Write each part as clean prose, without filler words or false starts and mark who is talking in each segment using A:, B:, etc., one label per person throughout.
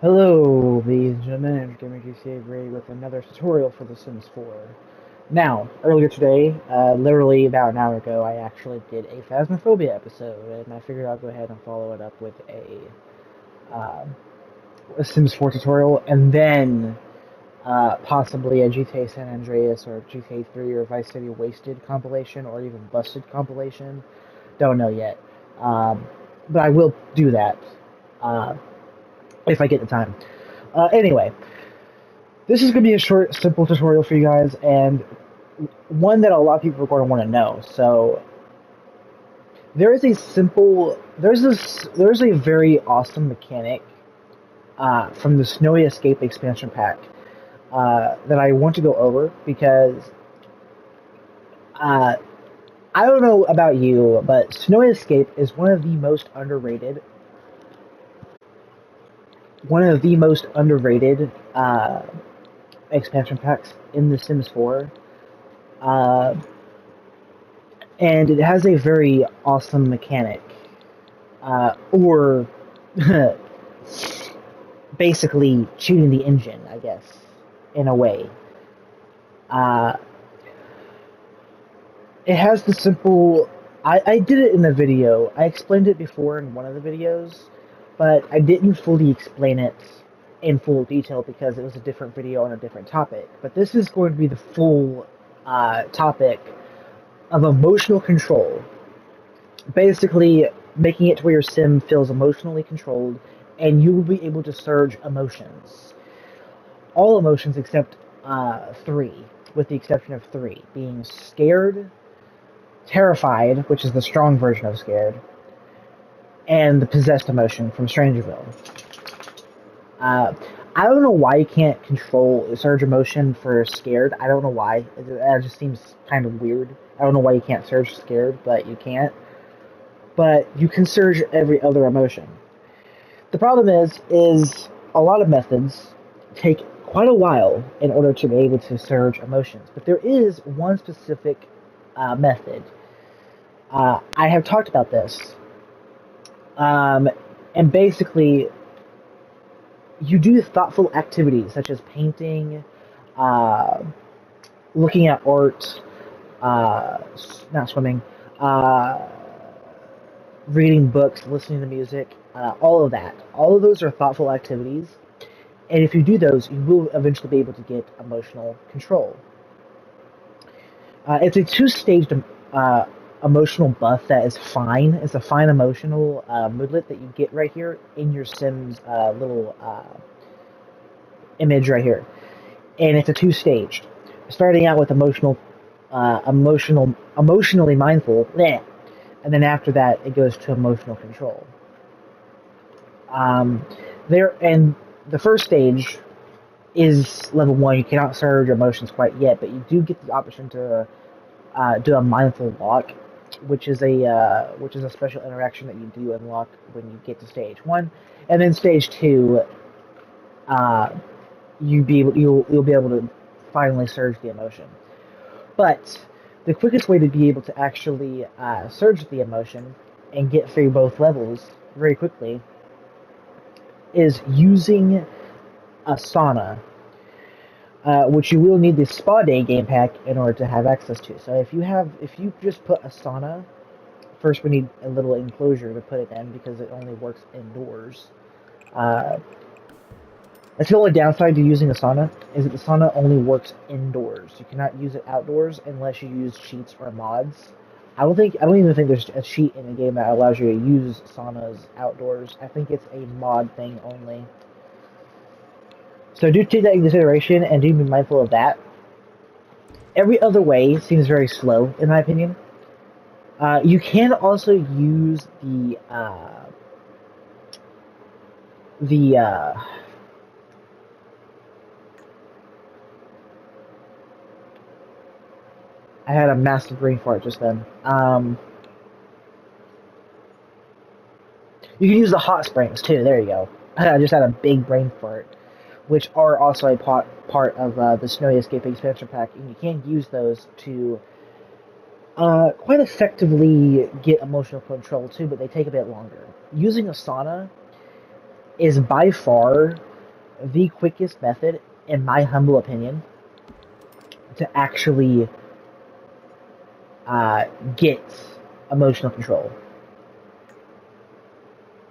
A: Hello, ladies and gentlemen, it's GamerGCA Gray with another tutorial for The Sims 4. Now, earlier today, literally about an hour ago, I actually did a Phasmophobia episode, and I figured I'll go ahead and follow it up with a Sims 4 tutorial, and then possibly a GTA San Andreas or GTA 3 or Vice City Wasted compilation, or even Busted compilation. Don't know yet. But I will do that uh, if I get the time. Anyway, this is going to be a short, simple tutorial for you guys, and one that a lot of people are going to want to know. So, there's a very awesome mechanic from the Snowy Escape expansion pack that I want to go over because uh, I don't know about you, but Snowy Escape is one of the most underrated expansion packs in The Sims 4. Uh, and it has a very awesome mechanic, or basically cheating the engine, I guess, in a way. Uh, it has the simple. I did it in a video. I explained it before in one of the videos, but I didn't fully explain it in full detail because it was a different video on a different topic. But this is going to be the full topic of emotional control. Basically, making it to where your sim feels emotionally controlled and you will be able to surge emotions. All emotions except three, with the exception of three being scared, terrified, which is the strong version of scared, and the possessed emotion from Strangerville. Uh, I don't know why you can't control surge emotion for scared. I don't know why. It just seems kind of weird. I don't know why you can't surge scared, but you can't. But you can surge every other emotion. The problem is a lot of methods take quite a while in order to be able to surge emotions. But there is one specific method. I have talked about this. And basically, you do thoughtful activities such as painting, uh, looking at art, uh, not swimming, uh, reading books, listening to music, all of that. All of those are thoughtful activities. And if you do those, you will eventually be able to get emotional control. It's a two-staged emotional buff that is fine. It's a fine emotional moodlet that you get right here in your Sims little image right here, and it's a two-staged. Starting out with emotionally mindful, bleh, and then after that it goes to emotional control. Um, and the first stage is level 1. You cannot surge emotions quite yet, but you do get the option to do a mindful walk, which is a special interaction that you do unlock when you get to stage 1, and then stage 2, uh, you'll be able to finally surge the emotion. But the quickest way to be able to actually surge the emotion and get through both levels very quickly is using Asana, which you will need the Spa Day game pack in order to have access to. So if you just put Asana, first we need a little enclosure to put it in because it only works indoors. Uh, that's the only downside to using Asana, is that Asana only works indoors. You cannot use it outdoors unless you use cheats or mods. I don't even think there's a cheat in the game that allows you to use Saunas outdoors. I think it's a mod thing only. So do take that into consideration and do be mindful of that. Every other way seems very slow, in my opinion. You can also use the I had a massive brain fart just then. You can use the hot springs too. There you go. I just had a big brain fart, which are also a part of the Snowy Escape expansion pack, and you can use those to quite effectively get emotional control too, but they take a bit longer. Using a sauna is by far the quickest method, in my humble opinion, to actually get emotional control.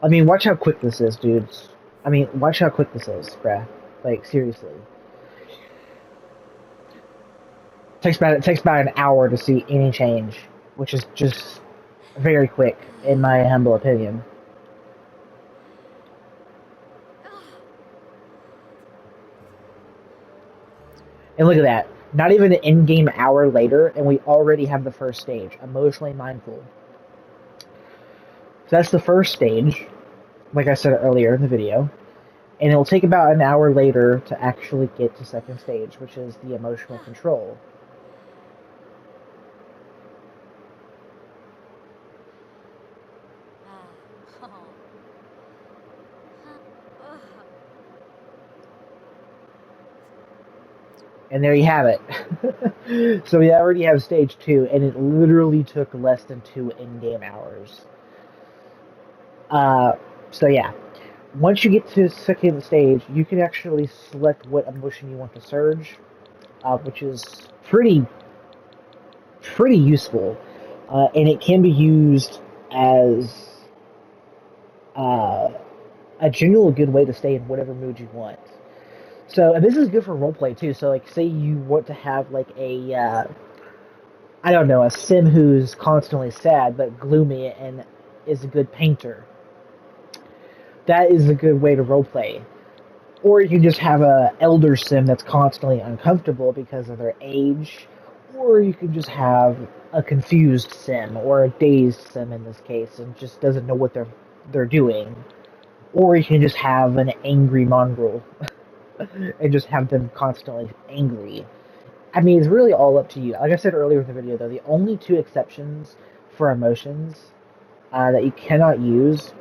A: I mean, watch how quick this is, dudes. I mean, watch how quick this is, bruh. Like, seriously. It takes about an hour to see any change, which is just very quick, in my humble opinion. And look at that. Not even an in-game hour later, and we already have the first stage, Emotionally Mindful. So that's the first stage, like I said earlier in the video. And it'll take about an hour later to actually get to second stage, which is the Emotional Control. And there you have it. So we already have stage 2, and it literally took less than 2 in-game hours. So yeah, once you get to second stage, you can actually select what emotion you want to surge, which is pretty useful, and it can be used as a general good way to stay in whatever mood you want. So, and this is good for roleplay too. So, like, say you want to have like a I don't know, a sim who's constantly sad but gloomy and is a good painter. That is a good way to roleplay. Or you can just have a elder sim that's constantly uncomfortable because of their age. Or you can just have a confused sim or a dazed sim in this case and just doesn't know what they're doing. Or you can just have an angry mongrel and just have them constantly angry. I mean, it's really all up to you. Like I said earlier in the video, though, the only two exceptions for emotions that you cannot use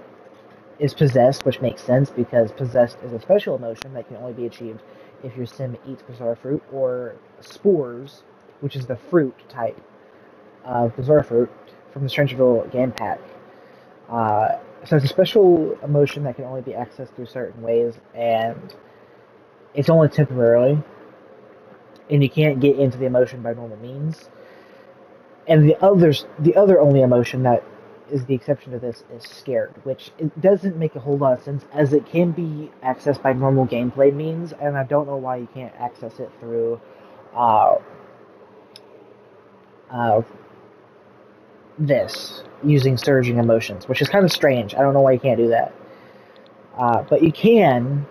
A: is possessed, which makes sense because possessed is a special emotion that can only be achieved if your sim eats bizarre fruit, or spores, which is the fruit type of bizarre fruit from the Strangerville game pack. So it's a special emotion that can only be accessed through certain ways, and it's only temporarily, and you can't get into the emotion by normal means. And the other only emotion that is the exception to this is scared, which it doesn't make a whole lot of sense as it can be accessed by normal gameplay means, and I don't know why you can't access it through uh, uh, this using surging emotions, which is kind of strange. I don't know why you can't do that, but you can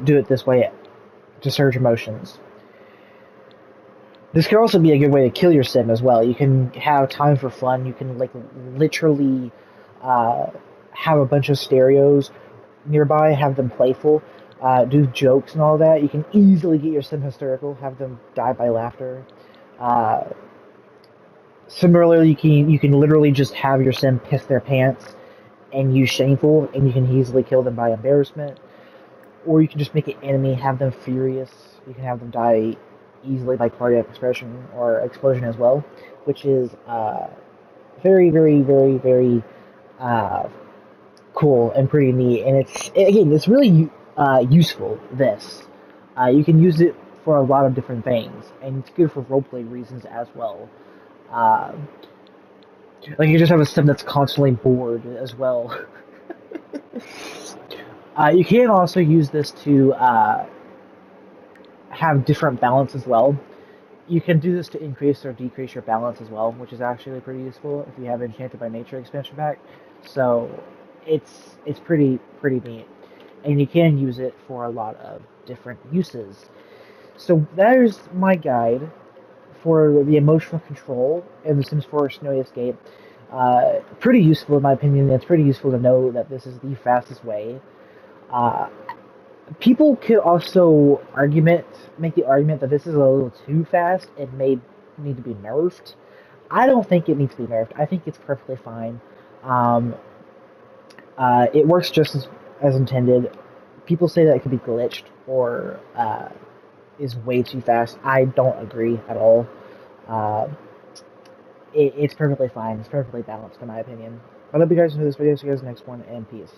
A: do it this way to surge emotions. This could also be a good way to kill your sim as well. You can have time for fun. You can like literally have a bunch of stereos nearby, have them playful, do jokes and all that. You can easily get your sim hysterical, have them die by laughter. Uh, Similarly, you can literally just have your sim piss their pants and use shameful, and you can easily kill them by embarrassment. Or you can just make an enemy, have them furious. You can have them die easily by cardiac expression or explosion as well, which is very, very, very, very uh, cool and pretty neat. And it's really useful. This you can use it for a lot of different things, and it's good for roleplay reasons as well. Uh, like you just have a sim that's constantly bored as well. You can also use this to have different balance as well. You can do this to increase or decrease your balance as well, which is actually pretty useful if you have Enchanted by Nature expansion pack. So it's pretty neat, and you can use it for a lot of different uses. So there's my guide for the emotional control in The Sims 4 Snowy Escape. Pretty useful in my opinion. It's pretty useful to know that this is the fastest way. Uh, People could also make the argument that this is a little too fast and may need to be nerfed. I don't think it needs to be nerfed. I think it's perfectly fine. Um, it works just as intended. People say that it could be glitched or is way too fast. I don't agree at all. Uh, it's perfectly fine. It's perfectly balanced, in my opinion. I hope you guys enjoyed this video. See you guys in the next one, and peace.